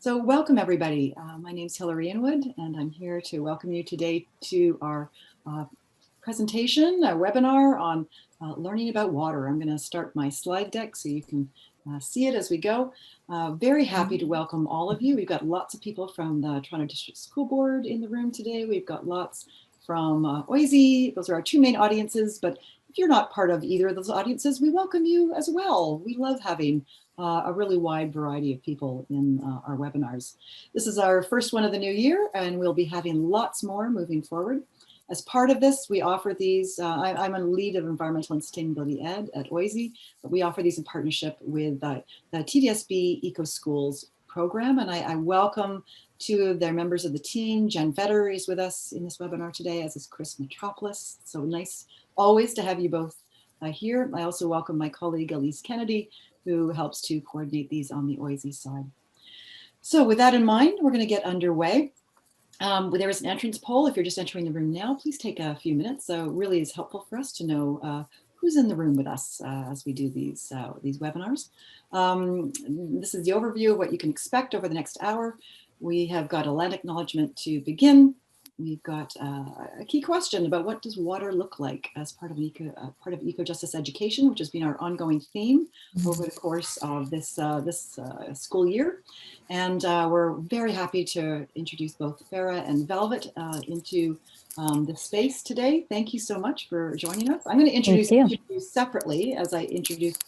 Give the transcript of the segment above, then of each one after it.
So welcome everybody. My name is Hilary Inwood and I'm here to welcome you today to our presentation, a webinar on learning about water. I'm going to start my slide deck so you can see it as we go. Very happy to welcome all of you. We've got lots of people from the Toronto District School Board in the room today. We've got lots from OISE. Those are our two main audiences, but if you're not part of either of those audiences, we welcome you as well. We love having a really wide variety of people in our webinars. This is our first one of the new year, and we'll be having lots more moving forward. As part of this, we offer these, I'm a lead of Environmental and Sustainability Ed at OISE, but we offer these in partnership with the TDSB Eco Schools program, and I welcome two of their members of the team. Jen Vetter is with us in this webinar today, as is Chris Metropolis. So nice always to have you both here. I also welcome my colleague Elise Kennedy, who helps to coordinate these on the OISE side. So with that in mind, we're going to get underway. There is an entrance poll. If you're just entering the room now, please take a few minutes. So it really is helpful for us to know who's in the room with us as we do these webinars. This is the overview of what you can expect over the next hour. We have got a land acknowledgement to begin. We've got a key question about what does water look like as part of Ecojustice Education, which has been our ongoing theme over the course of this school year. And we're very happy to introduce both Farah and Velvet into this space today. Thank you so much for joining us. I'm going to introduce you separately as I introduce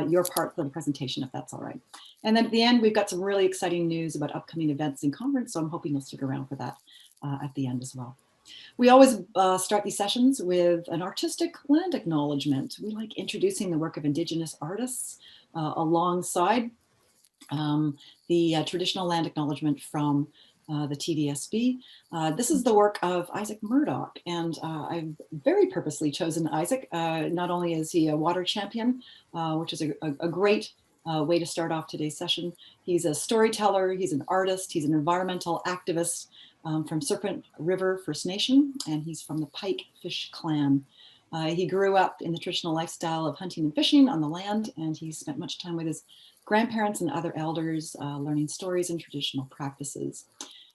your part of the presentation, if that's all right. And then at the end, we've got some really exciting news about upcoming events and conference, so I'm hoping you'll stick around for that at the end as well. We always start these sessions with an artistic land acknowledgement. We like introducing the work of Indigenous artists alongside the traditional land acknowledgement from the TDSB. This is the work of Isaac Murdoch, and I've very purposely chosen Isaac. Not only is he a water champion, which is a great way to start off today's session. He's a storyteller, he's an artist, he's an environmental activist from Serpent River First Nation, and he's from the Pike Fish Clan. He grew up in the traditional lifestyle of hunting and fishing on the land, and he spent much time with his grandparents and other elders learning stories and traditional practices.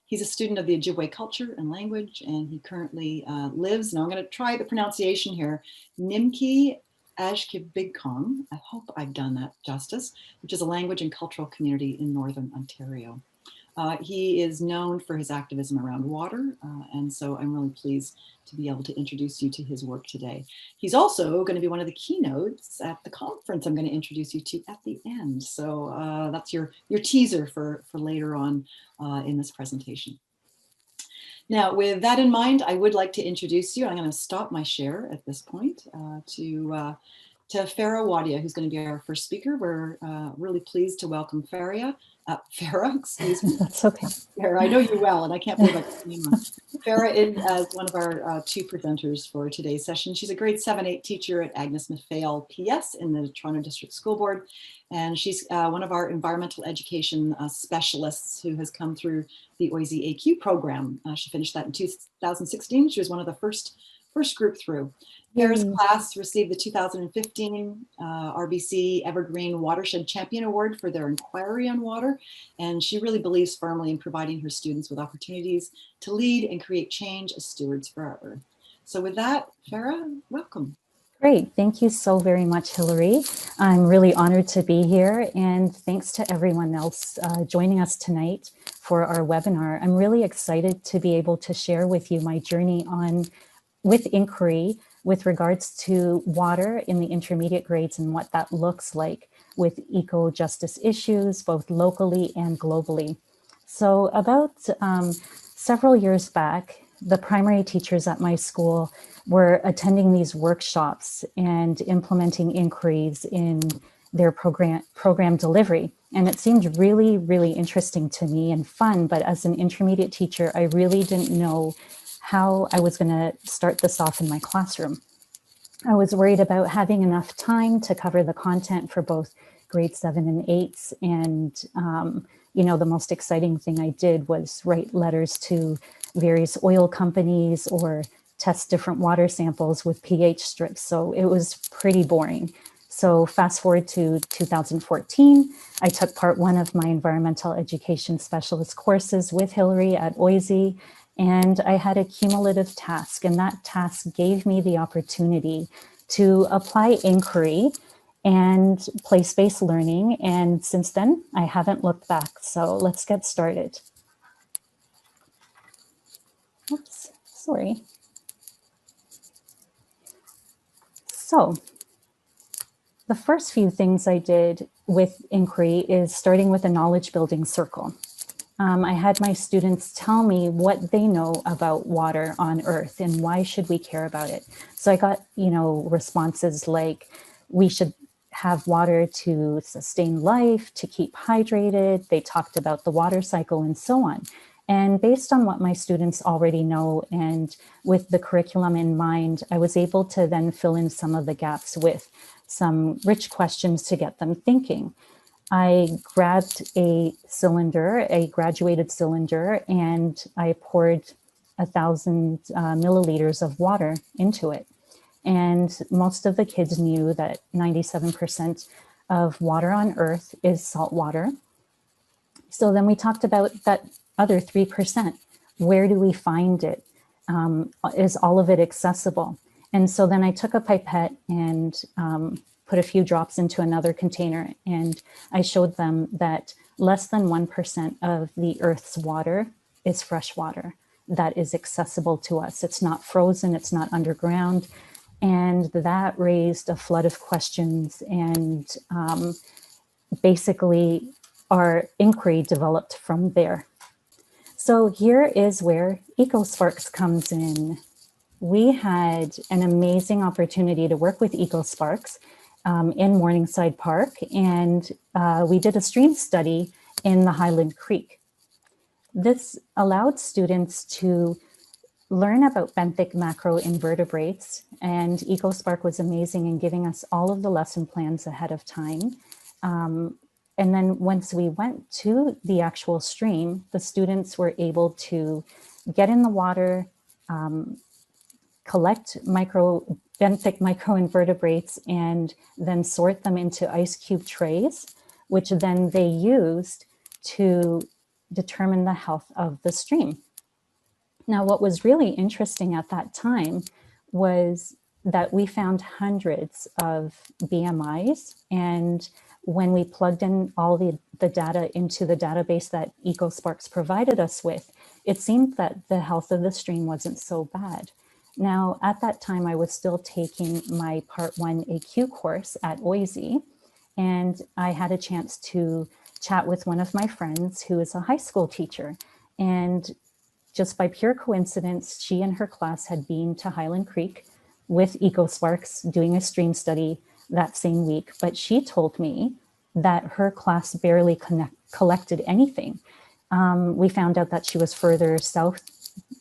He's a student of the Ojibwe culture and language, and he currently lives, now I'm going to try the pronunciation here, Nimki Ashkibigkong, I hope I've done that justice, which is a language and cultural community in Northern Ontario. He is known for his activism around water, and so I'm really pleased to be able to introduce you to his work today. He's also going to be one of the keynotes at the conference I'm going to introduce you to at the end. So that's your teaser for later on in this presentation. Now, with that in mind, I would like to introduce you. I'm going to stop my share at this point to Farah Wadia, who's going to be our first speaker. We're really pleased to welcome Farah, excuse me. That's okay. Farah, I know you well, and I can't believe I got your name wrong. Farah is one of our two presenters for today's session. She's a grade 7-8 teacher at Agnes Maffei PS in the Toronto District School Board, and she's one of our environmental education specialists who has come through the OISE AQ program. She finished that in 2016. She was one of the first group through. Farah's class received the 2015 RBC Evergreen Watershed Champion Award for their inquiry on water, and she really believes firmly in providing her students with opportunities to lead and create change as stewards for our earth. So with that, Farah, welcome. Great, thank you so very much, Hilary. I'm really honored to be here, and thanks to everyone else joining us tonight for our webinar. I'm really excited to be able to share with you my journey with inquiry with regards to water in the intermediate grades and what that looks like with eco-justice issues, both locally and globally. So about several years back, the primary teachers at my school were attending these workshops and implementing inquiries in their program delivery. And it seemed really, really interesting to me and fun, but as an intermediate teacher, I really didn't know how I was going to start this off in my classroom. I was worried about having enough time to cover the content for both grade 7 and 8s. And, you know, the most exciting thing I did was write letters to various oil companies or test different water samples with pH strips. So it was pretty boring. So fast forward to 2014, I took part one of my environmental education specialist courses with Hilary at OISE, and I had a cumulative task, and that task gave me the opportunity to apply inquiry and place-based learning. And since then, I haven't looked back. So let's get started. Oops, sorry. So the first few things I did with inquiry is starting with a knowledge building circle. I had my students tell me what they know about water on Earth and why should we care about it. So I got, responses like, we should have water to sustain life, to keep hydrated. They talked about the water cycle and so on. And based on what my students already know and with the curriculum in mind, I was able to then fill in some of the gaps with some rich questions to get them thinking. I grabbed a cylinder, a graduated cylinder, and I poured 1,000 milliliters of water into it. And most of the kids knew that 97% of water on Earth is salt water. So then we talked about that other 3%. Where do we find it? Is all of it accessible? And so then I took a pipette and put a few drops into another container, and I showed them that less than 1% of the Earth's water is fresh water that is accessible to us. It's not frozen, it's not underground. And that raised a flood of questions, and basically our inquiry developed from there. So here is where EcoSparks comes in. We had an amazing opportunity to work with EcoSparks in Morningside Park, and we did a stream study in the Highland Creek. This allowed students to learn about benthic macroinvertebrates, and EcoSpark was amazing in giving us all of the lesson plans ahead of time. And then once we went to the actual stream, the students were able to get in the water, collect benthic microinvertebrates, and then sort them into ice cube trays, which then they used to determine the health of the stream. Now, what was really interesting at that time was that we found hundreds of BMIs, and when we plugged in all the data into the database that EcoSparks provided us with, it seemed that the health of the stream wasn't so bad. Now, at that time, I was still taking my Part 1 AQ course at OISE, and I had a chance to chat with one of my friends who is a high school teacher. And just by pure coincidence, she and her class had been to Highland Creek with EcoSparks doing a stream study that same week. But she told me that her class barely collected anything. We found out that she was further south,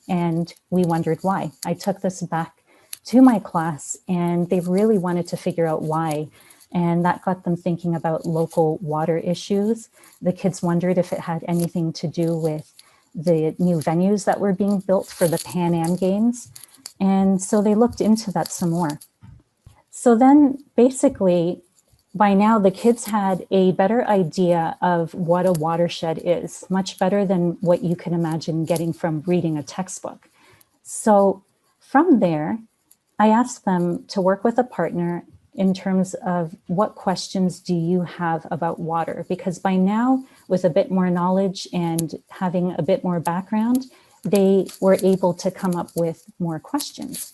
and we wondered why. I took this back to my class, and they really wanted to figure out why. And that got them thinking about local water issues. The kids wondered if it had anything to do with the new venues that were being built for the Pan Am Games. And so they looked into that some more. So then basically, by now the kids had a better idea of what a watershed is, much better than what you can imagine getting from reading a textbook. So from there, I asked them to work with a partner in terms of what questions do you have about water? Because by now, with a bit more knowledge and having a bit more background, they were able to come up with more questions.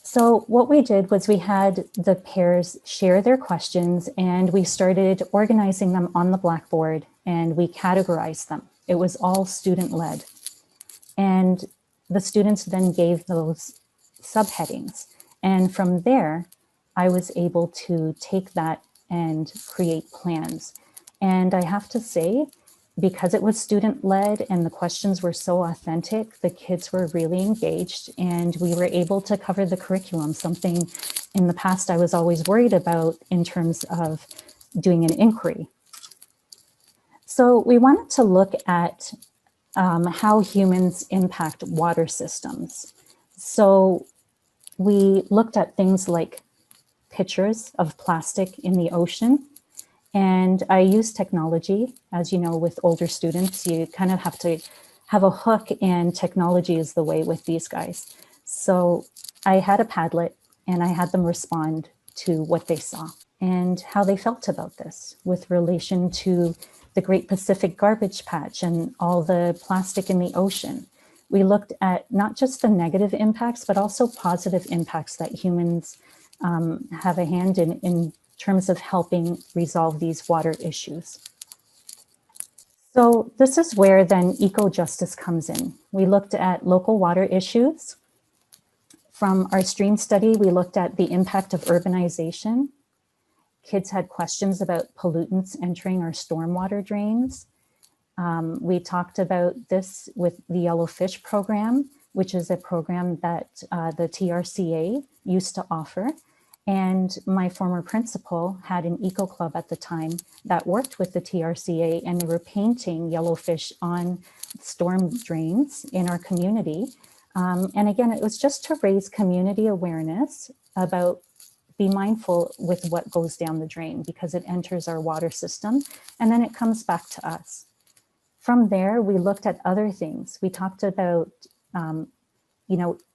So what we did was we had the pairs share their questions, and we started organizing them on the blackboard, and we categorized them. It was all student-led. And the students then gave those subheadings. And from there, I was able to take that and create plans. And I have to say, because it was student-led and the questions were so authentic, the kids were really engaged, and we were able to cover the curriculum, something in the past I was always worried about in terms of doing an inquiry. So we wanted to look at how humans impact water systems. So we looked at things like pictures of plastic in the ocean. And I used technology. As you know, with older students, you kind of have to have a hook, and technology is the way with these guys. So I had a Padlet and I had them respond to what they saw and how they felt about this with relation to the Great Pacific Garbage Patch and all the plastic in the ocean. We looked at not just the negative impacts, but also positive impacts that humans have a hand in terms of helping resolve these water issues. So this is where then eco-justice comes in. We looked at local water issues. From our stream study, we looked at the impact of urbanization. Kids had questions about pollutants entering our stormwater drains. We talked about this with the Yellowfish program, which is a program that the TRCA used to offer. And my former principal had an eco club at the time that worked with the TRCA, and they were painting yellowfish on storm drains in our community. And again, it was just to raise community awareness about be mindful with what goes down the drain, because it enters our water system and then it comes back to us. From there, we looked at other things. We talked about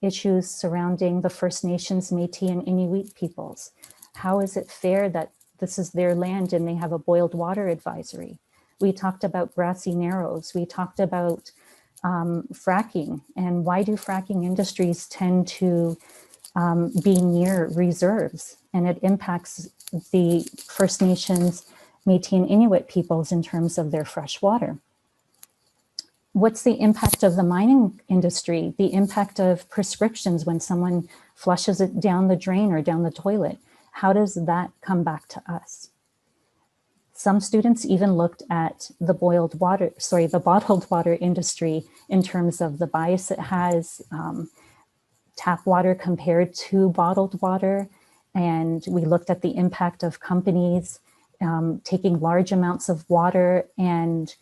issues surrounding the First Nations, Métis, and Inuit peoples. How is it fair that this is their land and they have a boiled water advisory? We talked about grassy narrows. We talked about fracking, and why do fracking industries tend to be near reserves, and it impacts the First Nations, Métis, and Inuit peoples in terms of their fresh water. What's the impact of the mining industry? The impact of prescriptions when someone flushes it down the drain or down the toilet? How does that come back to us? Some students even looked at the bottled water industry in terms of the bias it has, tap water compared to bottled water. And we looked at the impact of companies taking large amounts of water, and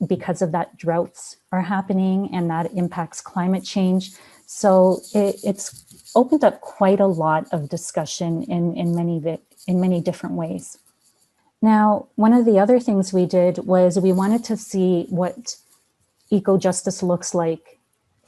because of that, droughts are happening, and that impacts climate change. So it's opened up quite a lot of discussion in many different ways. Now, one of the other things we did was we wanted to see what eco-justice looks like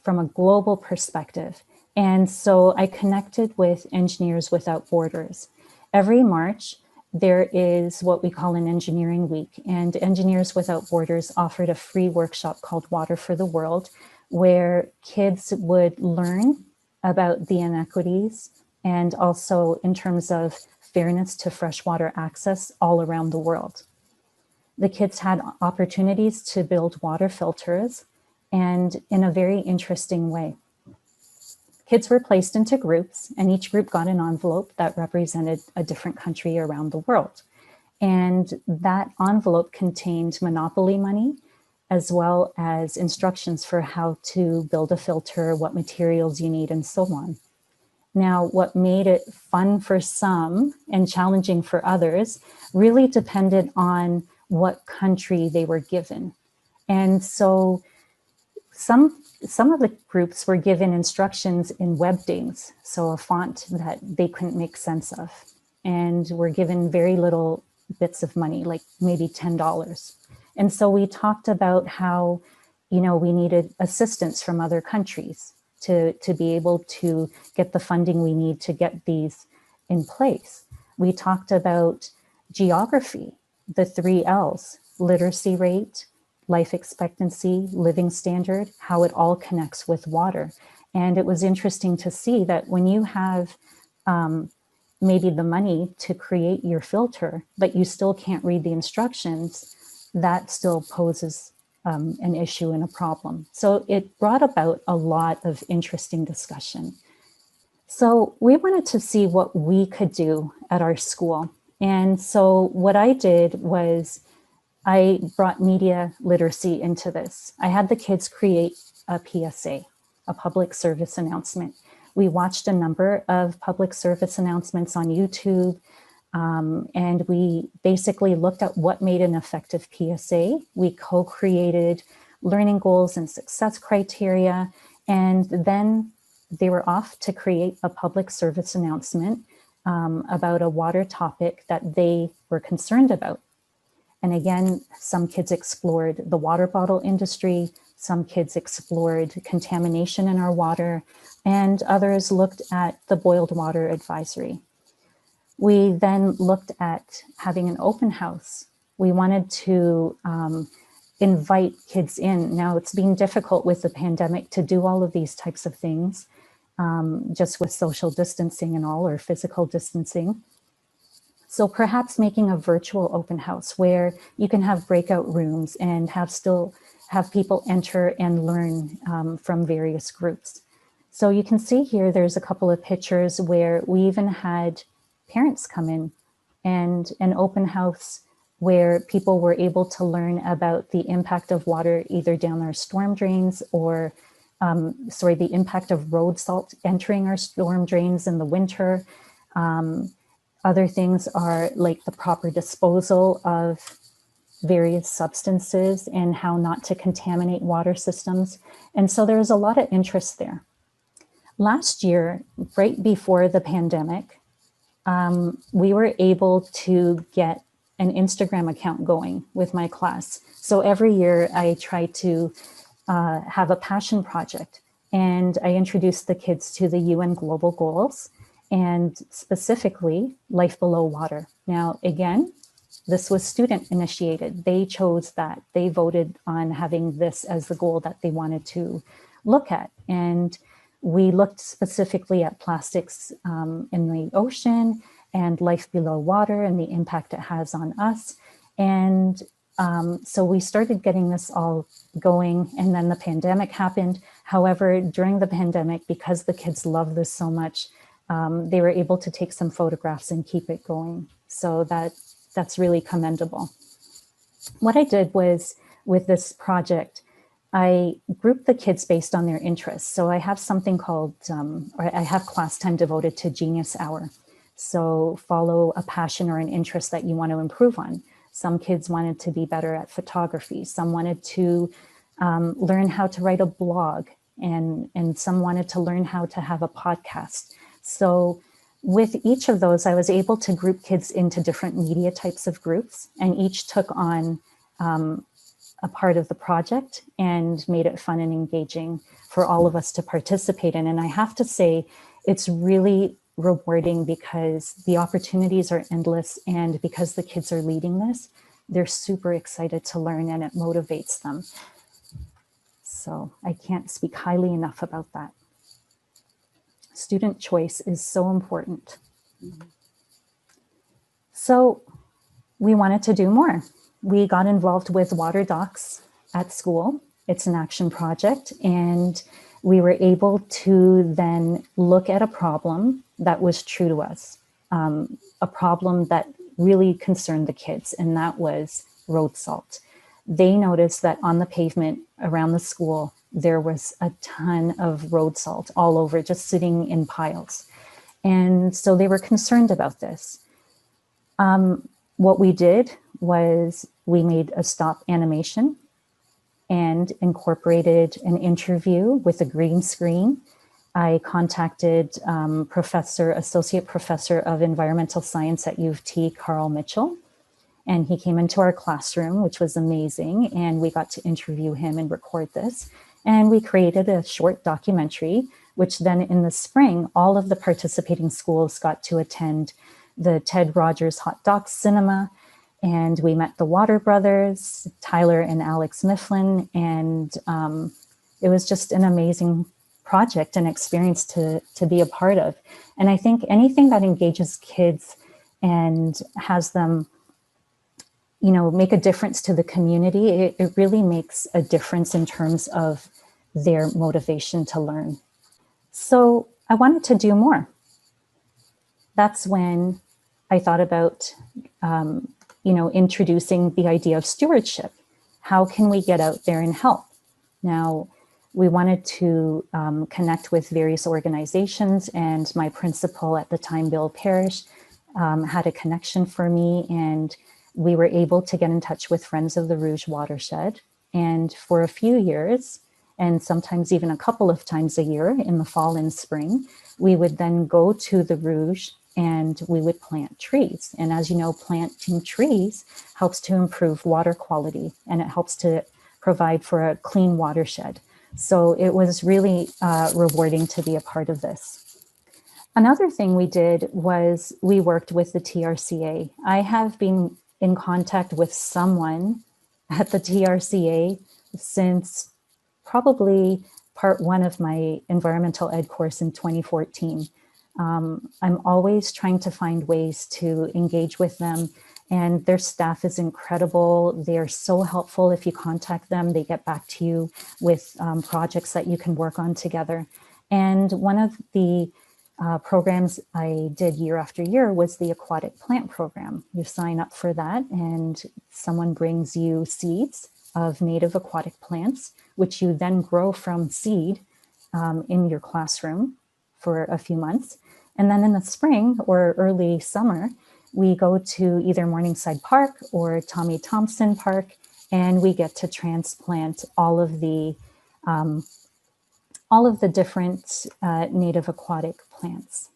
from a global perspective. And so I connected with Engineers Without Borders. Every March, there is what we call an engineering week, and Engineers Without Borders offered a free workshop called Water for the World, where kids would learn about the inequities and also in terms of fairness to freshwater access all around the world. The kids had opportunities to build water filters, and in a very interesting way. Kids were placed into groups, and each group got an envelope that represented a different country around the world. And that envelope contained Monopoly money, as well as instructions for how to build a filter, what materials you need, and so on. Now, what made it fun for some and challenging for others really depended on what country they were given. And so some of the groups were given instructions in Webdings, so a font that they couldn't make sense of, and were given very little bits of money, like maybe $10. And so we talked about how, we needed assistance from other countries to be able to get the funding we need to get these in place. We talked about geography, the 3 L's, literacy rate, life expectancy, living standard, how it all connects with water. And it was interesting to see that when you have maybe the money to create your filter, but you still can't read the instructions, that still poses an issue and a problem. So it brought about a lot of interesting discussion. So we wanted to see what we could do at our school. And so what I did was I brought media literacy into this. I had the kids create a PSA, a public service announcement. We watched a number of public service announcements on YouTube, and we basically looked at what made an effective PSA. We co-created learning goals and success criteria, and then they were off to create a public service announcement about a water topic that they were concerned about. And again, some kids explored the water bottle industry, some kids explored contamination in our water, and others looked at the boiled water advisory. We then looked at having an open house. We wanted to invite kids in. Now, it's been difficult with the pandemic to do all of these types of things, just with social distancing and all, or physical distancing. So perhaps making a virtual open house where you can have breakout rooms and have people enter and learn from various groups. So you can see here, there's a couple of pictures where we even had parents come in, and an open house where people were able to learn about the impact of water either down our storm drains or, the impact of road salt entering our storm drains in the winter. Other things are like the proper disposal of various substances and how not to contaminate water systems. And so there's a lot of interest there. Last year, right before the pandemic, we were able to get an Instagram account going with my class. So every year I try to have a passion project, and I introduce the kids to the UN Global Goals and specifically life below water. Now, again, this was student initiated. They chose that. They voted on having this as the goal that they wanted to look at. And we looked specifically at plastics in the ocean and life below water and the impact it has on us. And so we started getting this all going, and then the pandemic happened. However, during the pandemic, because the kids love this so much, they were able to take some photographs and keep it going. So that's really commendable. What I did was, with this project, I grouped the kids based on their interests. So I have something called, or I have class time devoted to Genius Hour. So follow a passion or an interest that you want to improve on. Some kids wanted to be better at photography. Some wanted to learn how to write a blog, and some wanted to learn how to have a podcast. So with each of those, I was able to group kids into different media types of groups, and each took on a part of the project and made it fun and engaging for all of us to participate in. And I have to say, it's really rewarding because the opportunities are endless, and because the kids are leading this, they're super excited to learn, and it motivates them. So I can't speak highly enough about that. Student choice is so important. So we wanted to do more. We got involved with Water Docs at school. It's an action project, and we were able to then look at a problem that was true to us, a problem that really concerned the kids, and that was road salt. They noticed that on the pavement around the school, there was a ton of road salt all over, just sitting in piles. And so they were concerned about this. What we did was we made a stop animation and incorporated an interview with a green screen. I contacted Associate Professor of Environmental Science at U of T, Carl Mitchell, and he came into our classroom, which was amazing, and we got to interview him and record this. And we created a short documentary, which then in the spring, all of the participating schools got to attend the Ted Rogers Hot Docs Cinema, and we met the Water Brothers, Tyler and Alex Mifflin, and it was just an amazing project and experience to be a part of. And I think anything that engages kids and has them, make a difference to the community, it really makes a difference in terms of their motivation to learn. So I wanted to do more. That's when I thought about, introducing the idea of stewardship. How can we get out there and help? Now, we wanted to connect with various organizations, and my principal at the time, Bill Parrish, had a connection for me, and we were able to get in touch with Friends of the Rouge Watershed. And for a few years, and sometimes even a couple of times a year in the fall and spring, we would then go to the Rouge and we would plant trees. And as you know, planting trees helps to improve water quality, and it helps to provide for a clean watershed. So it was really rewarding to be a part of this. Another thing we did was we worked with the TRCA. I have been in contact with someone at the TRCA since probably part one of my environmental ed course in 2014. I'm always trying to find ways to engage with them, and their staff is incredible. They are so helpful. If you contact them, they get back to you with projects that you can work on together. And one of the programs I did year after year was the Aquatic Plant Program. You sign up for that and someone brings you seeds of native aquatic plants, which you then grow from seed in your classroom for a few months. And then in the spring or early summer, we go to either Morningside Park or Tommy Thompson Park, and we get to transplant all of the different native aquatic plants.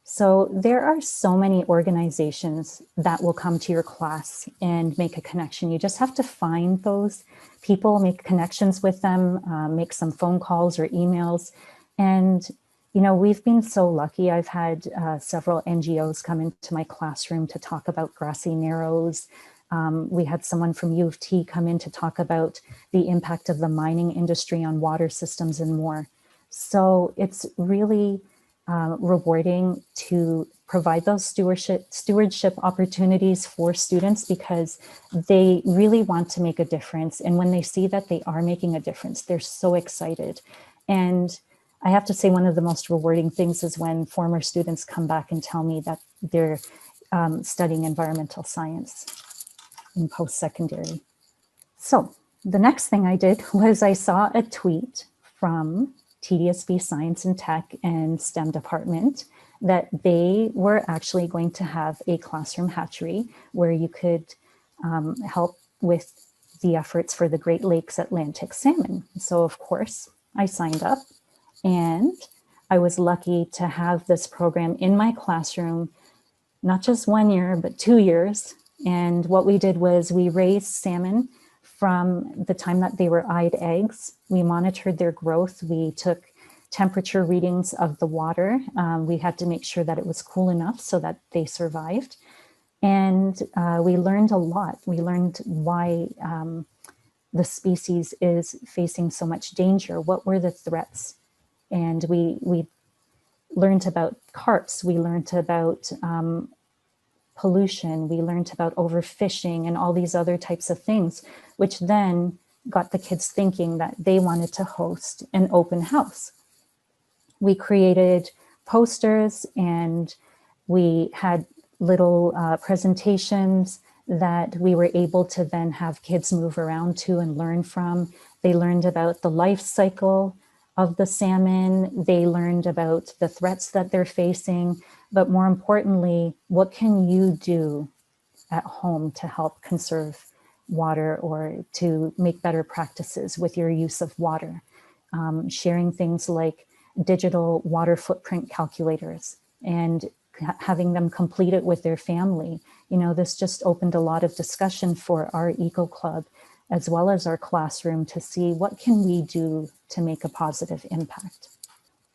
So there are so many organizations that will come to your class and make a connection. You just have to find those people, make connections with them, make some phone calls or emails. And, you know, we've been so lucky. I've had several NGOs come into my classroom to talk about grassy narrows. We had someone from U of T come in to talk about the impact of the mining industry on water systems and more. So it's really rewarding to provide those stewardship opportunities for students, because they really want to make a difference. And when they see that they are making a difference, they're so excited. And I have to say, one of the most rewarding things is when former students come back and tell me that they're studying environmental science in post-secondary. So the next thing I did was I saw a tweet from TDSB Science and Tech and STEM department that they were actually going to have a classroom hatchery where you could help with the efforts for the Great Lakes Atlantic salmon. So of course I signed up, and I was lucky to have this program in my classroom, not just 1 year, but 2 years. And what we did was we raised salmon from the time that they were eyed eggs. We monitored their growth. We took temperature readings of the water. We had to make sure that it was cool enough so that they survived. And we learned a lot. We learned why the species is facing so much danger. What were the threats? And we learned about carps. We learned about pollution. We learned about overfishing and all these other types of things, which then got the kids thinking that they wanted to host an open house. We created posters and we had little presentations that we were able to then have kids move around to and learn from. They learned about the life cycle of the salmon. They learned about the threats that they're facing, but more importantly, what can you do at home to help conserve water or to make better practices with your use of water? Sharing things like digital water footprint calculators and having them complete it with their family. You know, this just opened a lot of discussion for our Eco Club as well as our classroom to see what can we do to make a positive impact.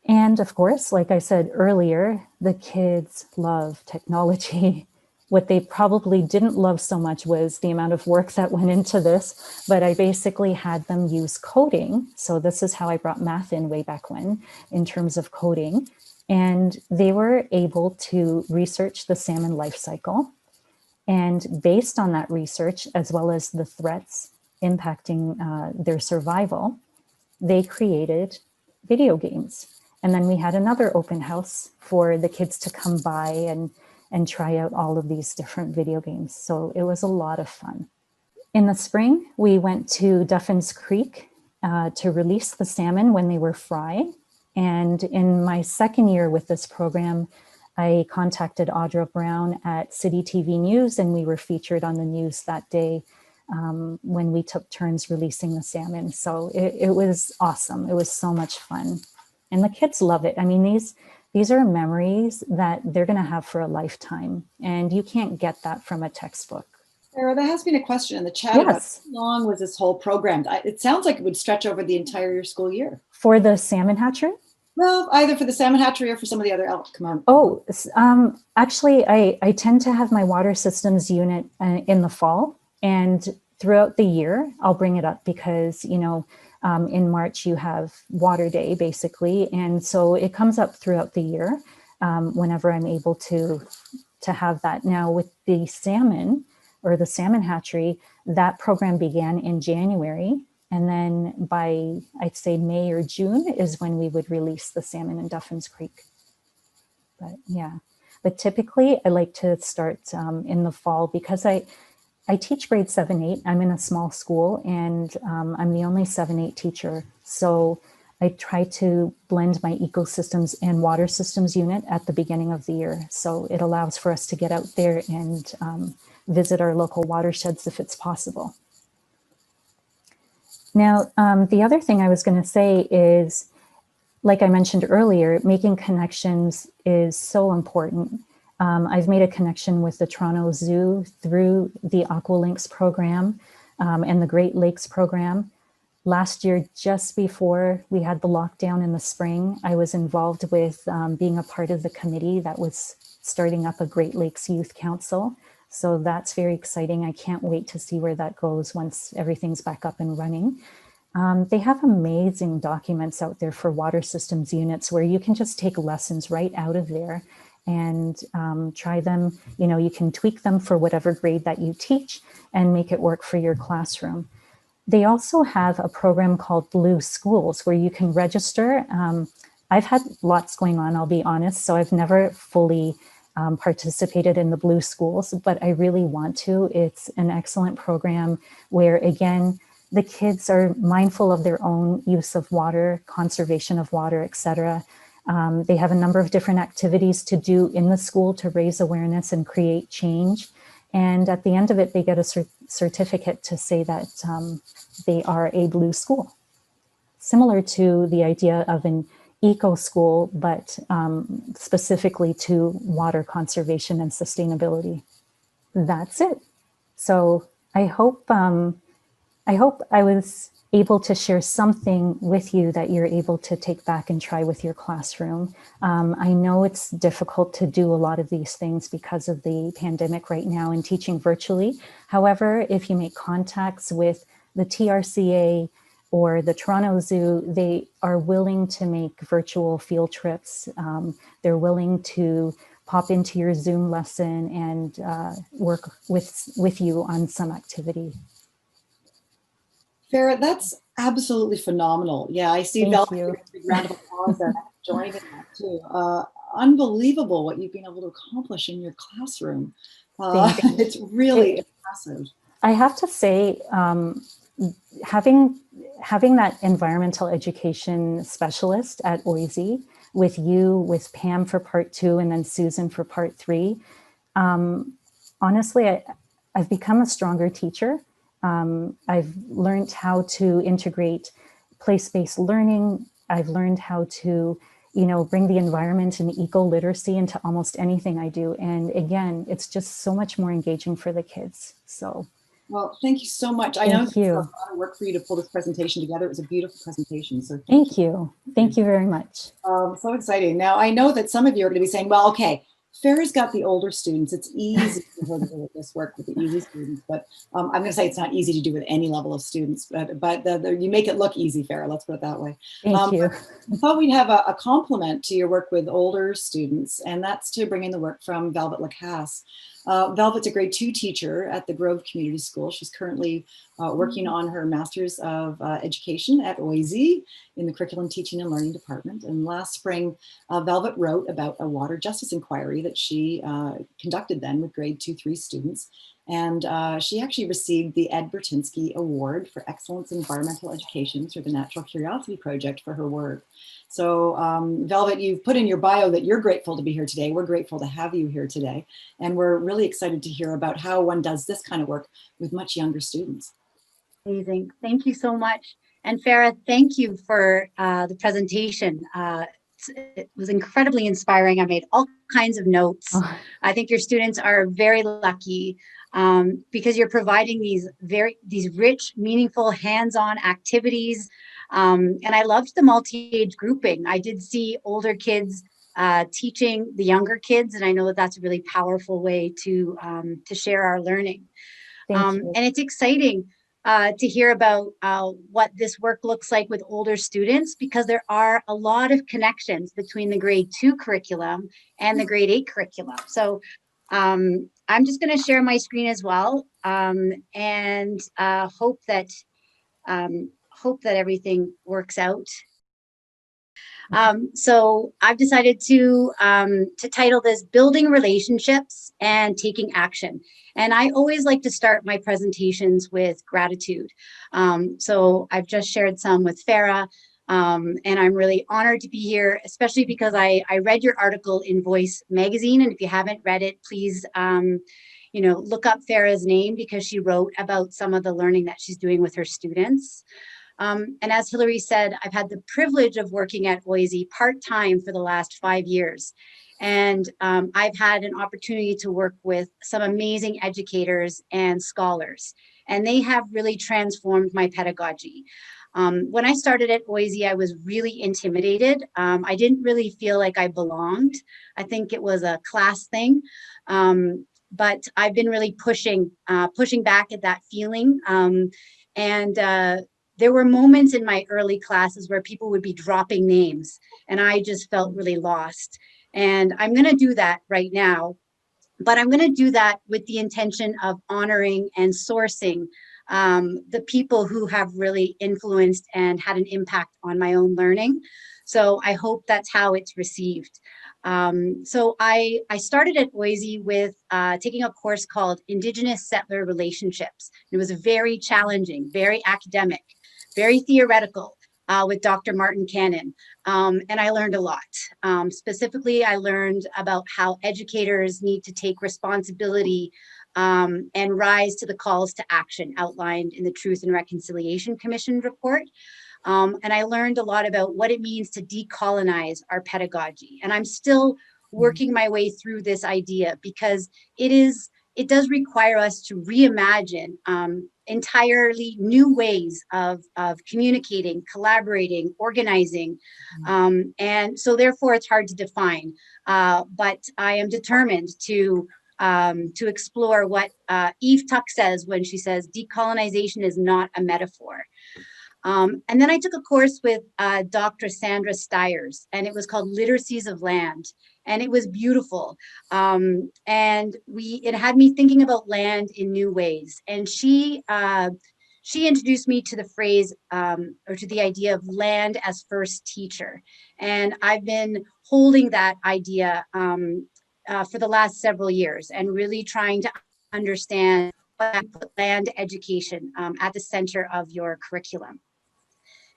And of course, like I said earlier, the kids love technology. What they probably didn't love so much was the amount of work that went into this, but I basically had them use coding. So this is how I brought math in way back when, in terms of coding. And they were able to research the salmon life cycle. And based on that research, as well as the threats impacting their survival, they created video games. And then we had another open house for the kids to come by and try out all of these different video games. So it was a lot of fun. In the spring, we went to Duffin's Creek to release the salmon when they were fried. And in my second year with this program, I contacted Audra Brown at City TV News, and we were featured on the news that day when we took turns releasing the salmon. So it was awesome. It was so much fun. And the kids love it. I mean, these are memories that they're going to have for a lifetime. And you can't get that from a textbook. Sarah, there has been a question in the chat about Yes. how long was this whole program? It sounds like it would stretch over the entire school year. For the salmon hatchery? Well, either for the salmon hatchery or for some of the other components. Oh, actually, I tend to have my water systems unit in the fall, and throughout the year, I'll bring it up because, you know, in March you have water day basically. And so it comes up throughout the year whenever I'm able to have that. Now with the salmon or the salmon hatchery, that program began in January. And then by, I'd say May or June is when we would release the salmon in Duffins Creek. But yeah, but typically I like to start in the fall because I teach grade 7-8. I'm in a small school and I'm the only 7-8 teacher. So I try to blend my ecosystems and water systems unit at the beginning of the year. So it allows for us to get out there and visit our local watersheds if it's possible. Now, the other thing I was going to say is, like I mentioned earlier, making connections is so important. I've made a connection with the Toronto Zoo through the Aqualinks program and the Great Lakes program. Last year, just before we had the lockdown in the spring, I was involved with being a part of the committee that was starting up a Great Lakes Youth Council. So that's very exciting. I can't wait to see where that goes once everything's back up and running. They have amazing documents out there for water systems units where you can just take lessons right out of there and try them. You know, you can tweak them for whatever grade that you teach and make it work for your classroom. They also have a program called Blue Schools where you can register. I've had lots going on, I'll be honest, so I've never fully participated in the Blue Schools, but I really want to. It's an excellent program where, again, the kids are mindful of their own use of water, conservation of water, etc. They have a number of different activities to do in the school to raise awareness and create change. And at the end of it, they get a certificate to say that they are a blue school. Similar to the idea of an eco school, but specifically to water conservation and sustainability. That's it. So I hope I was able to share something with you that you're able to take back and try with your classroom. I know it's difficult to do a lot of these things because of the pandemic right now and teaching virtually. However, if you make contacts with the TRCA or the Toronto Zoo, they are willing to make virtual field trips. They're willing to pop into your Zoom lesson and work with you on some activity. Farah, that's absolutely phenomenal. Yeah, I see Val. Big round of applause and joining that too. Unbelievable what you've been able to accomplish in your classroom. It's really impressive. I have to say, having that environmental education specialist at OISE with you, with Pam for part 2, and then Susan for part 3, honestly, I've become a stronger teacher. I've learned how to integrate place-based learning. I've learned how to, you know, bring the environment and eco-literacy into almost anything I do. And again, it's just so much more engaging for the kids. So. Well, thank you so much. I know it's a lot of work for you to pull this presentation together. It was a beautiful presentation. So thank you. Thank you very much. So exciting. Now, I know that some of you are going to be saying, well, okay, Farah's got the older students. It's easy for her to do this work with the easy students, but I'm going to say it's not easy to do with any level of students, but you make it look easy, Farah. Let's put it that way. Thank you. I thought we'd have a complement to your work with older students, and that's to bring in the work from Velvet Lacasse. Velvet's a grade 2 teacher at the Grove Community School. She's currently working on her Master's of Education at OISE in the Curriculum Teaching and Learning Department. And last spring, Velvet wrote about a water justice inquiry that she conducted then with grade 2-3 students. And she actually received the Ed Bertinsky Award for Excellence in Environmental Education through the Natural Curiosity Project for her work. So Velvet, you've put in your bio that you're grateful to be here today. We're grateful to have you here today. And we're really excited to hear about how one does this kind of work with much younger students. Amazing. Thank you so much. And Farah, thank you for the presentation. it was incredibly inspiring. I made all kinds of notes. Oh, I think your students are very lucky because you're providing these rich, meaningful, hands-on activities. And I loved the multi-age grouping. I did see older kids teaching the younger kids, and I know that that's a really powerful way to share our learning. thank you. And it's exciting to hear about what this work looks like with older students, because there are a lot of connections between the grade 2 curriculum and the grade 8 curriculum. So I'm just going to share my screen as well, and hope that everything works out. So I've decided to title this "Building Relationships and Taking Action." And I always like to start my presentations with gratitude. So I've just shared some with Farah, and I'm really honored to be here, especially because I read your article in Voice magazine. And if you haven't read it, please look up Farah's name, because she wrote about some of the learning that she's doing with her students. And as Hilary said, I've had the privilege of working at OISE part-time for the last 5 years. And I've had an opportunity to work with some amazing educators and scholars, and they have really transformed my pedagogy. When I started at OISE, I was really intimidated. I didn't really feel like I belonged. I think it was a class thing. But I've been really pushing back at that feeling. There were moments in my early classes where people would be dropping names, and I just felt really lost. And I'm going to do that right now, but I'm going to do that with the intention of honoring and sourcing the people who have really influenced and had an impact on my own learning. So I hope that's how it's received. So I started at OISE with taking a course called Indigenous Settler Relationships. It was very challenging, very academic, very theoretical, with Dr. Martin Cannon. And I learned a lot. Specifically, I learned about how educators need to take responsibility and rise to the calls to action outlined in the Truth and Reconciliation Commission report. And I learned a lot about what it means to decolonize our pedagogy. And I'm still working my way through this idea, because it does require us to reimagine entirely new ways of communicating, collaborating, organizing. And so therefore it's hard to define, but I am determined to explore what Eve Tuck says when she says decolonization is not a metaphor. And then I took a course with Dr. Sandra Stiers, and it was called Literacies of Land. And it was beautiful. And it had me thinking about land in new ways. And she introduced me to the phrase, or to the idea of land as first teacher. And I've been holding that idea for the last several years, and really trying to understand land education at the center of your curriculum.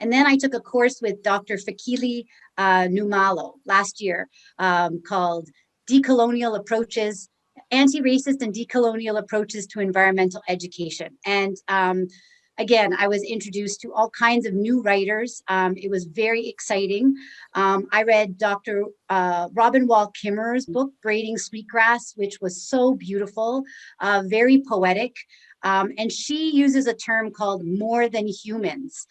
And then I took a course with Dr. Fikile Numalo last year called Decolonial Approaches, Anti-Racist and Decolonial Approaches to Environmental Education. And again, I was introduced to all kinds of new writers. It was very exciting. I read Dr. Robin Wall Kimmerer's book, Braiding Sweetgrass, which was so beautiful, very poetic. And she uses a term called more than humans,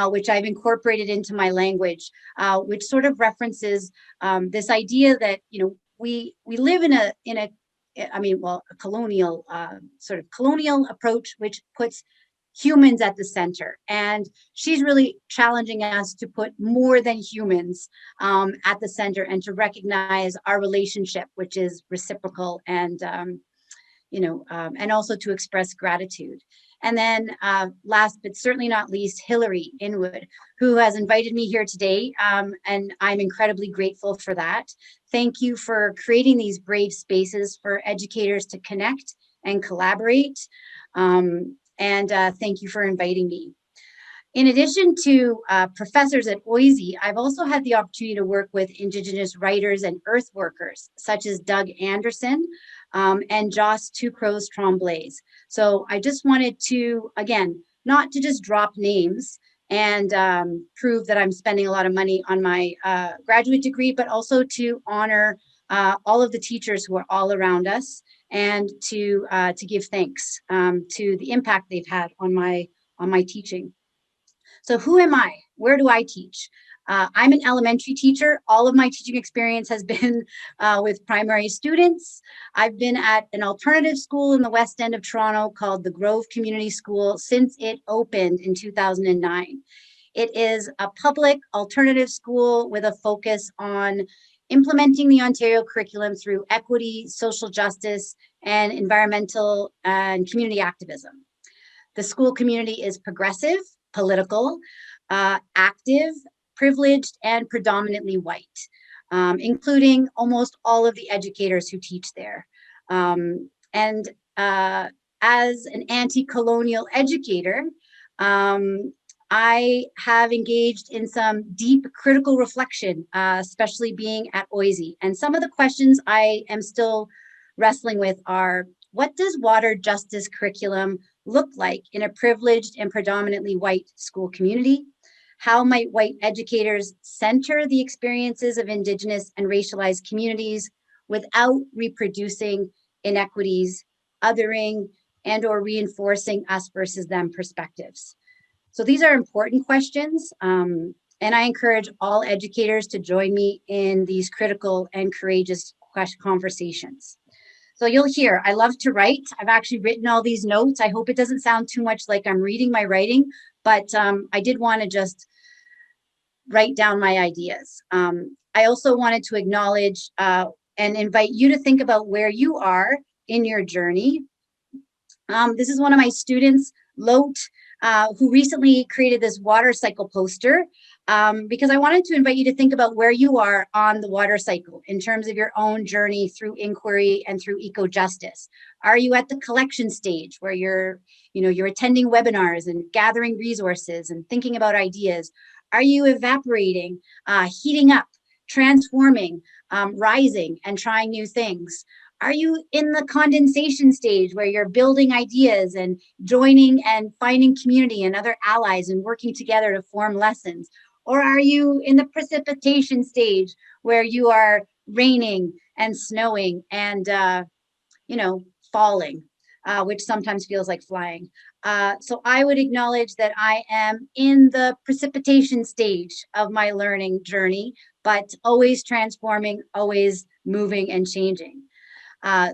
which I've incorporated into my language, which sort of references this idea that, we live in a colonial sort of colonial approach, which puts humans at the center. And she's really challenging us to put more than humans at the center, and to recognize our relationship, which is reciprocal, and and also to express gratitude. And then last but certainly not least, Hilary Inwood, who has invited me here today, and I'm incredibly grateful for that. Thank you for creating these brave spaces for educators to connect and collaborate. And thank you for inviting me. In addition to professors at OISE, I've also had the opportunity to work with Indigenous writers and earth workers, such as Doug Anderson and Joss Two Crows Tremblay. So I just wanted to, again, not to just drop names, and prove that I'm spending a lot of money on my graduate degree, but also to honor all of the teachers who are all around us, and to give thanks to the impact they've had on my teaching. So who am I? Where do I teach? I'm an elementary teacher. All of my teaching experience has been with primary students. I've been at an alternative school in the West End of Toronto called the Grove Community School since it opened in 2009. It is a public alternative school with a focus on implementing the Ontario curriculum through equity, social justice, and environmental and community activism. The school community is progressive, political, active, privileged, and predominantly white, including almost all of the educators who teach there. And as an anti-colonial educator, I have engaged in some deep critical reflection, especially being at OISE. And some of the questions I am still wrestling with are, what does water justice curriculum look like in a privileged and predominantly white school community? How might white educators center the experiences of Indigenous and racialized communities without reproducing inequities, othering, and/or reinforcing us versus them perspectives? So these are important questions, and I encourage all educators to join me in these critical and courageous conversations. So you'll hear, I love to write. I've actually written all these notes. I hope it doesn't sound too much like I'm reading my writing, but I did want to just write down my ideas. I also wanted to acknowledge and invite you to think about where you are in your journey. This is one of my students, Lote, who recently created this water cycle poster, because I wanted to invite you to think about where you are on the water cycle in terms of your own journey through inquiry and through eco-justice. Are you at the collection stage where you're attending webinars and gathering resources and thinking about ideas? Are you evaporating, heating up, transforming, rising, and trying new things? Are you in the condensation stage where you're building ideas and joining and finding community and other allies and working together to form lessons? Or are you in the precipitation stage where you are raining and snowing and, falling, which sometimes feels like flying? So I would acknowledge that I am in the precipitation stage of my learning journey, but always transforming, always moving and changing.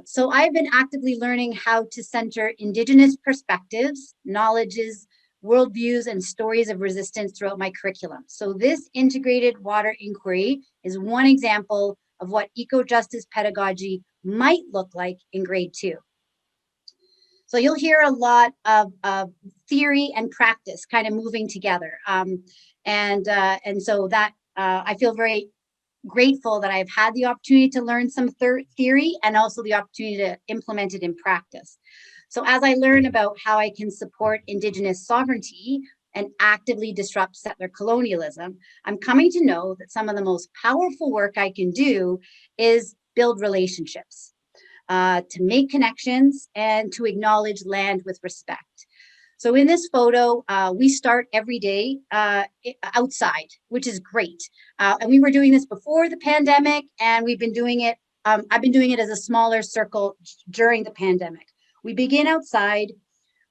So I've been actively learning how to center Indigenous perspectives, knowledges, worldviews, and stories of resistance throughout my curriculum. So this integrated water inquiry is one example of what eco-justice pedagogy might look like in grade 2. So you'll hear a lot of theory and practice kind of moving together. And so that I feel very grateful that I've had the opportunity to learn some theory and also the opportunity to implement it in practice. So as I learn about how I can support Indigenous sovereignty and actively disrupt settler colonialism, I'm coming to know that some of the most powerful work I can do is build relationships, to make connections, and to acknowledge land with respect. So in this photo, we start every day outside, which is great. And we were doing this before the pandemic, and we've been doing it, I've been doing it as a smaller circle during the pandemic. We begin outside,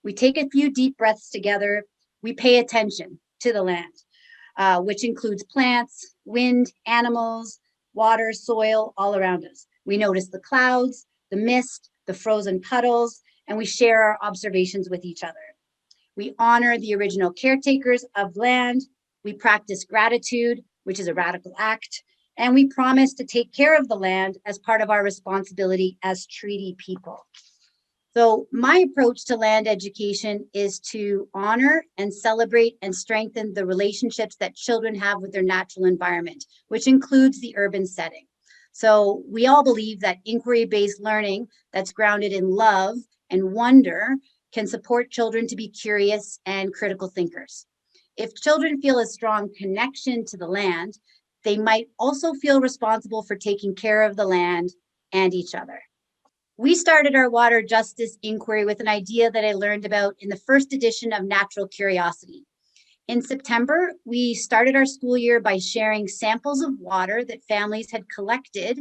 we take a few deep breaths together, we pay attention to the land, which includes plants, wind, animals, water, soil, all around us. We notice the clouds, the mist, the frozen puddles, and we share our observations with each other. We honor the original caretakers of land. We practice gratitude, which is a radical act, and we promise to take care of the land as part of our responsibility as treaty people. So my approach to land education is to honor and celebrate and strengthen the relationships that children have with their natural environment, which includes the urban setting. So we all believe that inquiry-based learning that's grounded in love and wonder can support children to be curious and critical thinkers. If children feel a strong connection to the land, they might also feel responsible for taking care of the land and each other. We started our water justice inquiry with an idea that I learned about in the first edition of Natural Curiosity. In September, we started our school year by sharing samples of water that families had collected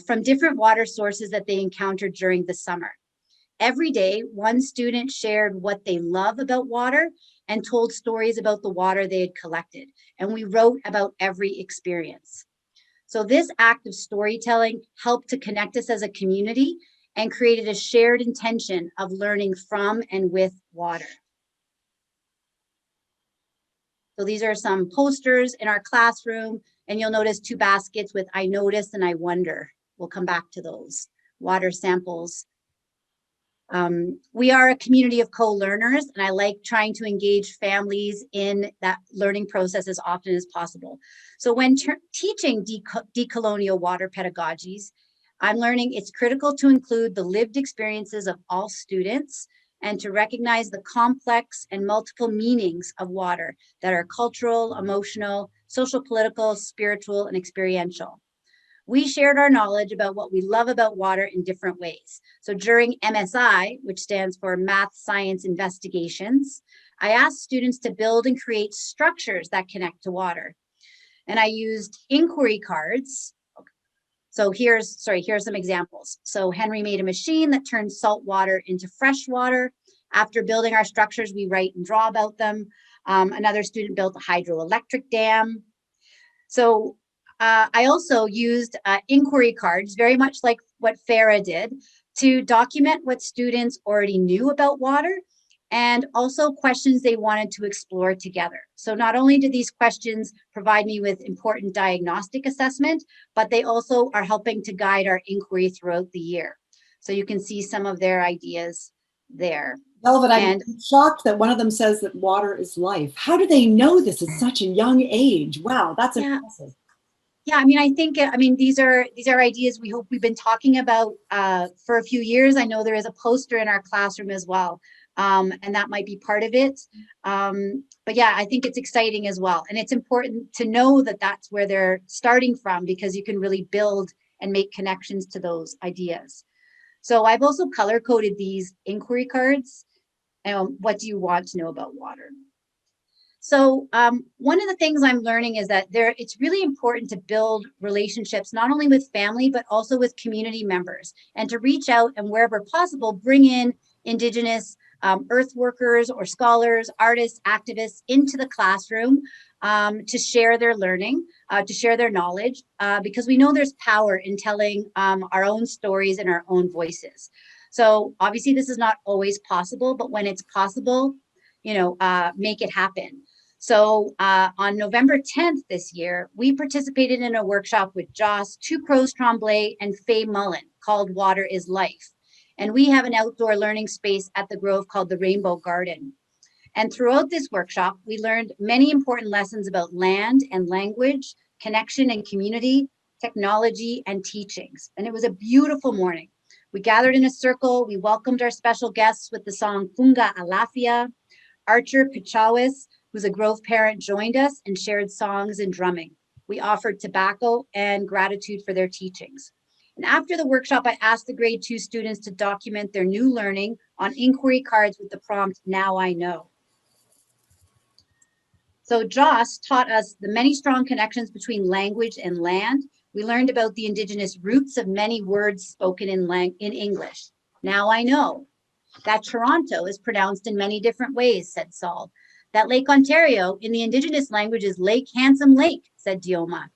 from different water sources that they encountered during the summer. Every day, one student shared what they love about water and told stories about the water they had collected. And we wrote about every experience. So this act of storytelling helped to connect us as a community and created a shared intention of learning from and with water. So these are some posters in our classroom, and you'll notice 2 baskets with I notice and I wonder. We'll come back to those water samples. We are a community of co-learners, and I like trying to engage families in that learning process as often as possible. So when teaching decolonial water pedagogies, I'm learning it's critical to include the lived experiences of all students and to recognize the complex and multiple meanings of water that are cultural, emotional, social, political, spiritual, and experiential. We shared our knowledge about what we love about water in different ways. So during MSI, which stands for Math Science Investigations, I asked students to build and create structures that connect to water. And I used inquiry cards. So here's some examples. So Henry made a machine that turns salt water into fresh water. After building our structures, we write and draw about them. Another student built a hydroelectric dam. So I also used inquiry cards, very much like what Farah did, to document what students already knew about water and also questions they wanted to explore together. So not only did these questions provide me with important diagnostic assessment, but they also are helping to guide our inquiry throughout the year. So you can see some of their ideas there. Velvet, I'm shocked that one of them says that water is life. How do they know this at such a young age? Wow, that's impressive. Yeah, I mean, I think, these are ideas we hope we've been talking about for a few years. I know there is a poster in our classroom as well, and that might be part of it. But yeah, I think it's exciting as well. And it's important to know that that's where they're starting from, because you can really build and make connections to those ideas. So I've also color coded these inquiry cards. What do you want to know about water? So one of the things I'm learning is that it's really important to build relationships, not only with family, but also with community members, and to reach out and wherever possible, bring in Indigenous earth workers or scholars, artists, activists into the classroom to share their learning, to share their knowledge, because we know there's power in telling our own stories and our own voices. So obviously this is not always possible, but when it's possible, make it happen. So on November 10th this year, we participated in a workshop with Joss, Two Crows Tremblay, and Faye Mullen called Water is Life. And we have an outdoor learning space at the Grove called the Rainbow Garden. And throughout this workshop, we learned many important lessons about land and language, connection and community, technology and teachings. And it was a beautiful morning. We gathered in a circle. We welcomed our special guests with the song Funga Alafia. Archer Pichawis, who's a Grove parent, joined us and shared songs and drumming. We offered tobacco and gratitude for their teachings. And after the workshop, I asked the grade 2 students to document their new learning on inquiry cards with the prompt, "Now I know." So Joss taught us the many strong connections between language and land. We learned about the Indigenous roots of many words spoken in English. Now I know that Toronto is pronounced in many different ways, said Saul. That Lake Ontario in the Indigenous language is Lake Handsome Lake, said Dioma.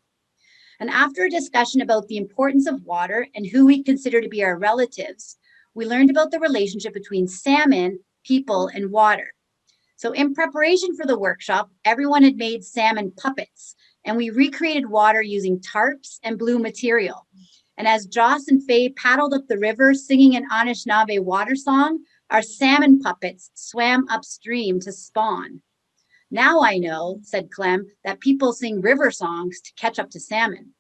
And after a discussion about the importance of water and who we consider to be our relatives, we learned about the relationship between salmon, people, and water. So in preparation for the workshop, everyone had made salmon puppets, and we recreated water using tarps and blue material. And as Joss and Faye paddled up the river singing an Anishinaabe water song, our salmon puppets swam upstream to spawn. Now I know, said Clem, that people sing river songs to catch up to salmon.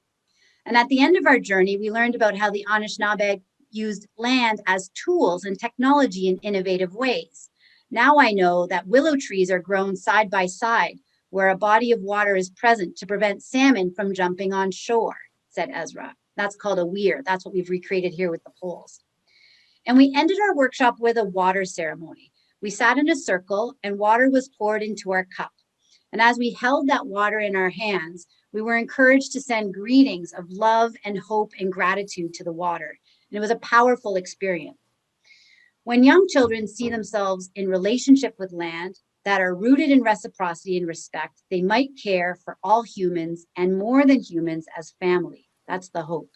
And at the end of our journey, we learned about how the Anishinaabe used land as tools and technology in innovative ways. Now I know that willow trees are grown side by side where a body of water is present to prevent salmon from jumping on shore, said Ezra. That's called a weir. That's what we've recreated here with the poles. And we ended our workshop with a water ceremony. We sat in a circle and water was poured into our cup. And as we held that water in our hands, we were encouraged to send greetings of love and hope and gratitude to the water. And it was a powerful experience. When young children see themselves in relationship with land that are rooted in reciprocity and respect, they might care for all humans and more than humans as family. That's the hope.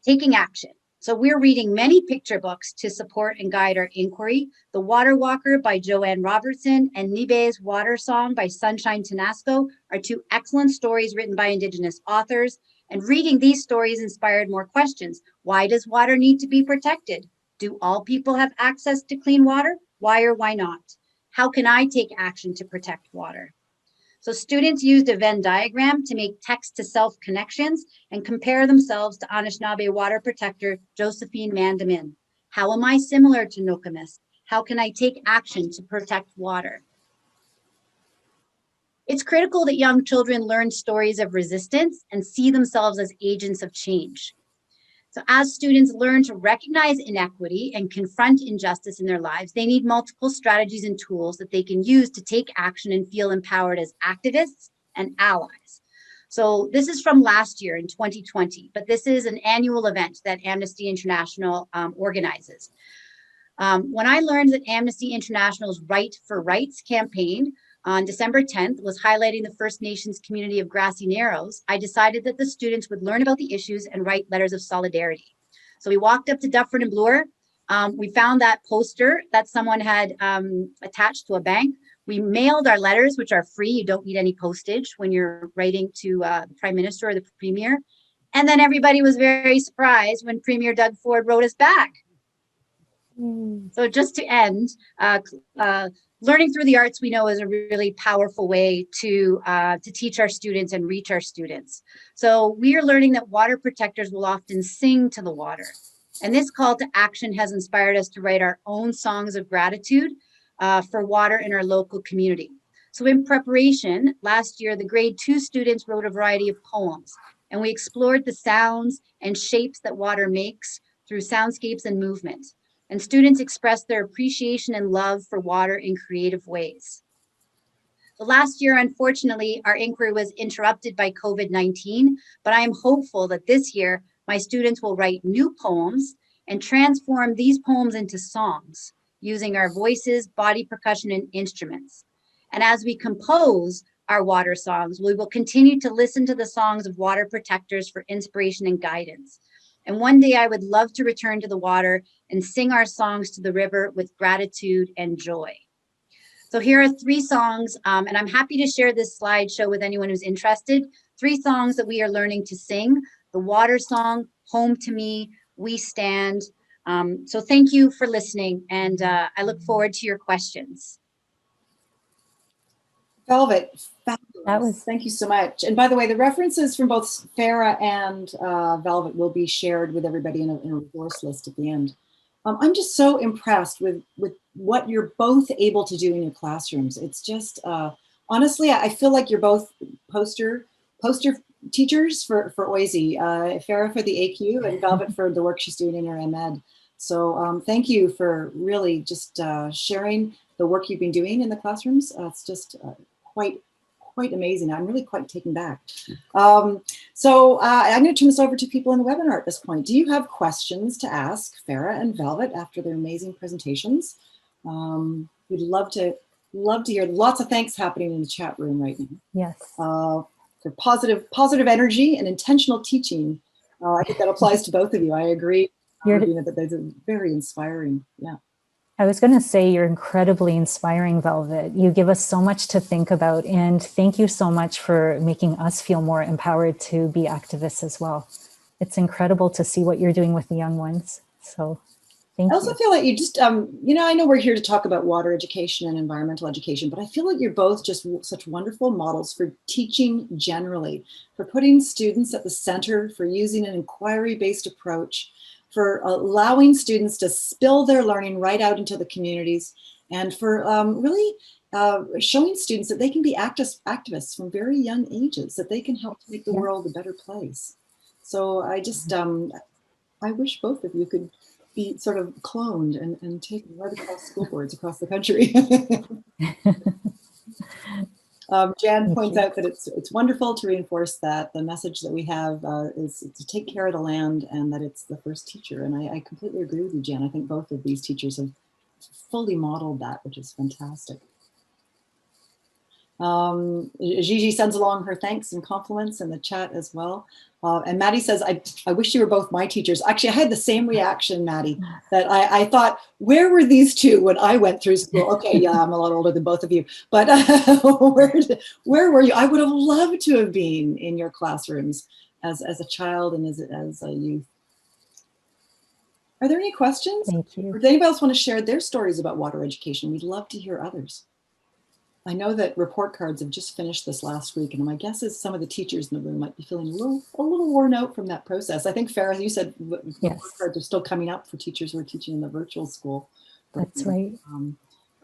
Taking action. So we're reading many picture books to support and guide our inquiry. The Water Walker by Joanne Robertson and Nibe's Water Song by Sunshine Tenasco are two excellent stories written by Indigenous authors. And reading these stories inspired more questions. Why does water need to be protected? Do all people have access to clean water? Why or why not? How can I take action to protect water? So students used a Venn diagram to make text to self connections and compare themselves to Anishinaabe water protector Josephine Mandamin. How am I similar to Nokomis? How can I take action to protect water? It's critical that young children learn stories of resistance and see themselves as agents of change. So as students learn to recognize inequity and confront injustice in their lives, they need multiple strategies and tools that they can use to take action and feel empowered as activists and allies. So this is from last year in 2020, but this is an annual event that Amnesty International organizes. When I learned that Amnesty International's Right for Rights campaign on December 10th was highlighting the First Nations community of Grassy Narrows, I decided that the students would learn about the issues and write letters of solidarity. So we walked up to Dufferin and Bloor. We found that poster that someone had attached to a bank. We mailed our letters, which are free. You don't need any postage when you're writing to the Prime Minister or the Premier. And then everybody was very surprised when Premier Doug Ford wrote us back. So just to end, learning through the arts, we know, is a really powerful way to teach our students and reach our students. So we are learning that water protectors will often sing to the water. And this call to action has inspired us to write our own songs of gratitude for water in our local community. So in preparation, last year, the grade 2 students wrote a variety of poems, and we explored the sounds and shapes that water makes through soundscapes and movement. And students expressed their appreciation and love for water in creative ways. So last year, unfortunately, our inquiry was interrupted by COVID-19, but I am hopeful that this year, my students will write new poems and transform these poems into songs using our voices, body percussion, and instruments. And as we compose our water songs, we will continue to listen to the songs of water protectors for inspiration and guidance. And one day I would love to return to the water and sing our songs to the river with gratitude and joy. So here are 3 songs, and I'm happy to share this slideshow with anyone who's interested. 3 songs that we are learning to sing: the water song, Home to Me, We Stand. So thank you for listening, and I look forward to your questions. Velvet, fabulous. That was- Thank you so much. And by the way, the references from both Farah and Velvet will be shared with everybody in a resource list at the end. I'm just so impressed with what you're both able to do in your classrooms. It's just, honestly, I feel like you're both poster teachers for OISE, Farah for the AQ and Velvet for the work she's doing in her MEd. So thank you for really just sharing the work you've been doing in the classrooms. It's just quite amazing. I'm really quite taken back. So I'm going to turn this over to people in the webinar at this point. Do you have questions to ask Farah and Velvet after their amazing presentations? We'd love to hear. Lots of thanks happening in the chat room right now. Yes. For positive energy and intentional teaching. I think that applies to both of you. I agree. That that's very inspiring. Yeah. I was going to say you're incredibly inspiring, Velvet. You give us so much to think about, and thank you so much for making us feel more empowered to be activists as well. It's incredible to see what you're doing with the young ones. So thank you. I also feel like you just, you know, I know we're here to talk about water education and environmental education, but I feel like you're both just such wonderful models for teaching generally, for putting students at the center, for using an inquiry-based approach, for allowing students to spill their learning right out into the communities, and for really showing students that they can be activists from very young ages, that they can help to make the world a better place. So I just, I wish both of you could be sort of cloned and taken right across school boards across the country. Jan Thank points you. out that it's wonderful to reinforce that the message that we have is to take care of the land and that it's the first teacher. And I completely agree with you, Jan. I think both of these teachers have fully modeled that, which is fantastic. Gigi sends along her thanks and compliments in the chat as well. And Maddie says, I wish you were both my teachers. Actually, I had the same reaction, Maddie, that I thought, where were these two when I went through school? Okay, yeah, I'm a lot older than both of you, but where were you? I would have loved to have been in your classrooms as a child and as a youth. Are there any questions? Thank you. Or does anybody else want to share their stories about water education? We'd love to hear others. I know that report cards have just finished this last week, and my guess is some of the teachers in the room might be feeling a little worn out from that process. I think, Farah, you said Yes. report cards are still coming up for teachers who are teaching in the virtual school. That's right.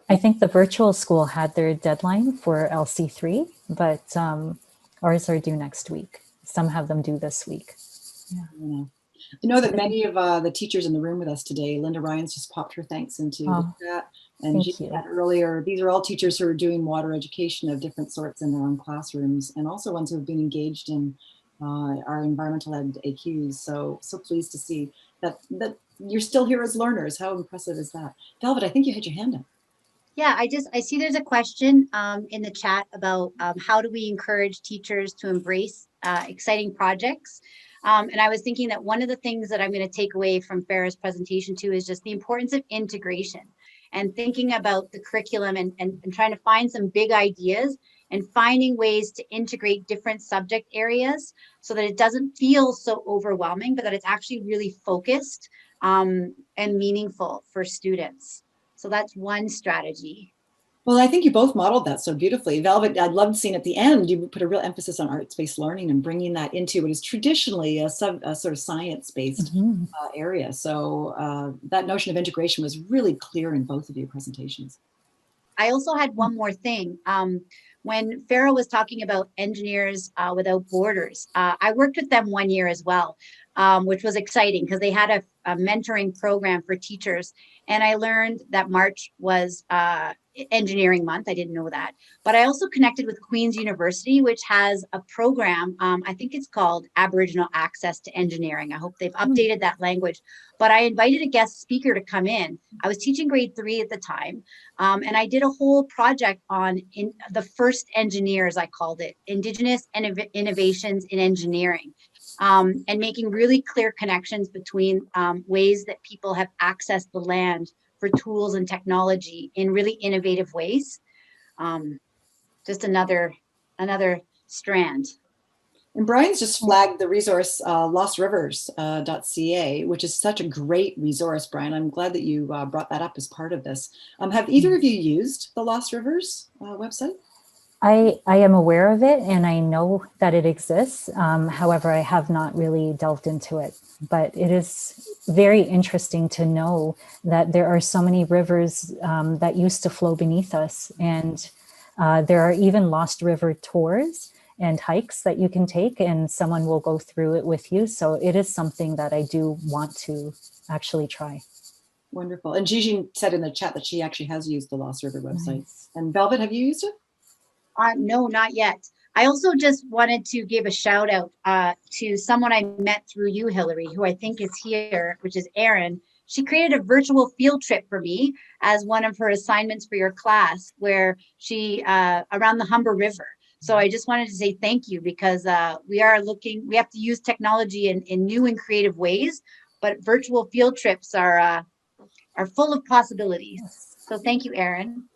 I think the virtual school had their deadline for LC3, but ours are due next week. Some have them due this week. Yeah. I know that many of the teachers in the room with us today, Linda Ryan's just popped her thanks into the chat. And she said earlier, these are all teachers who are doing water education of different sorts in their own classrooms, and also ones who have been engaged in our environmental ed AQs. So pleased to see that you're still here as learners. How impressive is that? Velvet, I think you had your hand up. Yeah, I see there's a question in the chat about how do we encourage teachers to embrace exciting projects. And I was thinking that one of the things that I'm going to take away from Farah's presentation too is just the importance of integration and thinking about the curriculum and trying to find some big ideas and finding ways to integrate different subject areas so that it doesn't feel so overwhelming, but that it's actually really focused and meaningful for students. So that's one strategy. Well, I think you both modeled that so beautifully. Velvet, I'd love to see at the end, you put a real emphasis on arts-based learning and bringing that into what is traditionally a sort of science-based area. So that notion of integration was really clear in both of your presentations. I also had one more thing. When Farah was talking about Engineers Without Borders, I worked with them 1 year as well, which was exciting because they had a mentoring program for teachers. And I learned that March was engineering month. I didn't know that. But I also connected with Queen's University, which has a program, I think it's called Aboriginal Access to Engineering. I hope they've updated that language. But I invited a guest speaker to come in. I was teaching grade 3 at the time. And I did a whole project on the first engineers, I called it, Indigenous Innovations in Engineering. And making really clear connections between ways that people have accessed the land for tools and technology in really innovative ways. Just another strand. And Brian's just flagged the resource lostrivers.ca, which is such a great resource, Brian. I'm glad that you brought that up as part of this. Have either of you used the Lost Rivers website? I am aware of it and I know that it exists. However, I have not really delved into it, but it is very interesting to know that there are so many rivers that used to flow beneath us. And there are even Lost River tours and hikes that you can take and someone will go through it with you. So it is something that I do want to actually try. Wonderful. And Gigi said in the chat that she actually has used the Lost River website. Nice. And Velvet, have you used it? No, not yet. I also just wanted to give a shout out to someone I met through you, Hillary, who I think is here, which is Erin. She created a virtual field trip for me as one of her assignments for your class, where she around the Humber River. So I just wanted to say thank you because we have to use technology in new and creative ways, but virtual field trips are full of possibilities. So thank you, Erin.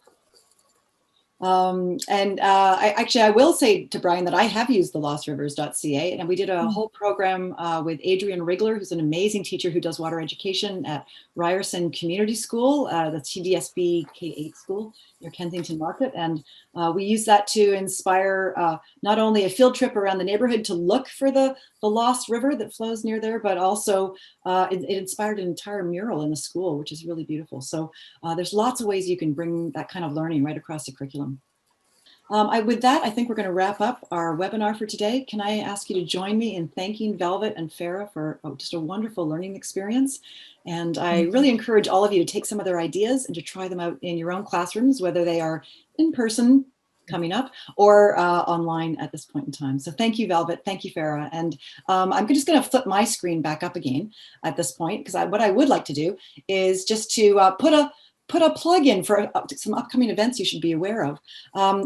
I will say to Brian that I have used the lostrivers.ca, and we did a whole program with Adrian Rigler, who's an amazing teacher who does water education at Ryerson Community School, the TDSB K-8 school near Kensington Market. And we used that to inspire not only a field trip around the neighborhood to look for the lost river that flows near there, but also it inspired an entire mural in the school, which is really beautiful. So there's lots of ways you can bring that kind of learning right across the curriculum. With that, I think we're going to wrap up our webinar for today. Can I ask you to join me in thanking Velvet and Farah for just a wonderful learning experience? And I really encourage all of you to take some of their ideas and to try them out in your own classrooms, whether they are in person coming up, or online at this point in time. So thank you, Velvet. Thank you, Farah. And I'm just going to flip my screen back up again at this point, because what I would like to do is just to put a plug in for some upcoming events you should be aware of.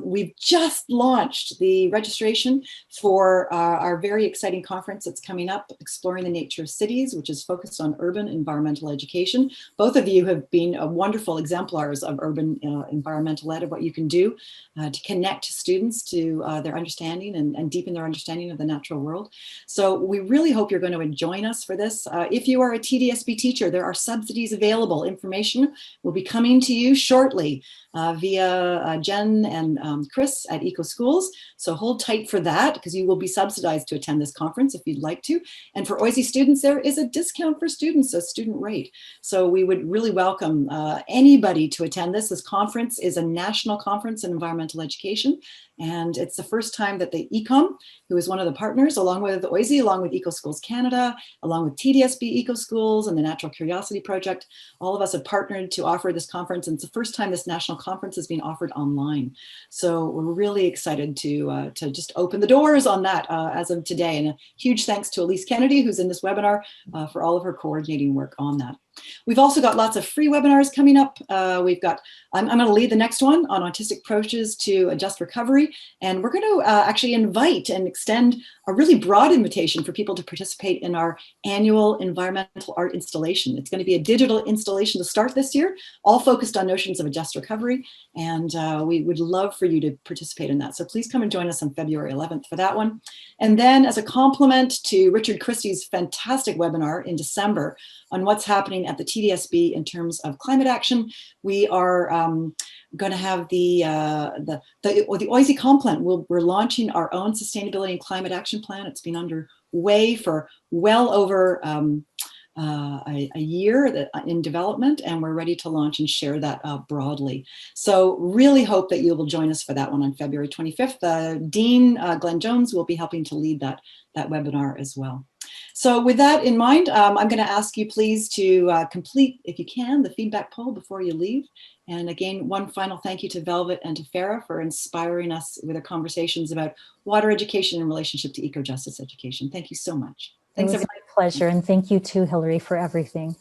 We've just launched the registration for our very exciting conference that's coming up, Exploring the Nature of Cities, which is focused on urban environmental education. Both of you have been wonderful exemplars of urban environmental ed, of what you can do to connect students to their understanding and deepen their understanding of the natural world. So we really hope you're going to join us for this. If you are a TDSB teacher, there are subsidies available. Information will be coming to you shortly via Jen and Chris at Eco Schools. So hold tight for that, because you will be subsidized to attend this conference if you'd like to. And for OISE students, there is a discount for students, a student rate. So we would really welcome anybody to attend this. This conference is a national conference in environmental education. And it's the first time that the ECOM, who is one of the partners, along with OISE, along with Eco Schools Canada, along with TDSB Eco Schools and the Natural Curiosity Project, all of us have partnered to offer this conference. And it's the first time this national conference is being offered online. So we're really excited to just open the doors on that as of today. And a huge thanks to Elise Kennedy, who's in this webinar, for all of her coordinating work on that. We've also got lots of free webinars coming up. I'm going to lead the next one on autistic approaches to a just recovery. And we're going to actually invite and extend a really broad invitation for people to participate in our annual environmental art installation. It's going to be a digital installation to start this year, all focused on notions of a just recovery. And we would love for you to participate in that. So please come and join us on February 11th for that one. And then as a complement to Richard Christie's fantastic webinar in December on what's happening at the TDSB in terms of climate action, we are going to have the OISE Complan. We're launching our own sustainability and climate action plan. It's been underway for well over a year in development, and we're ready to launch and share that broadly. So really hope that you will join us for that one on February 25th. Dean Glenn Jones will be helping to lead that webinar as well. So with that in mind, I'm going to ask you please to complete, if you can, the feedback poll before you leave. And again, one final thank you to Velvet and to Farah for inspiring us with their conversations about water education in relationship to eco-justice education. Thank you so much. Thanks, it was everybody. my pleasure. And thank you too, Hillary, for everything.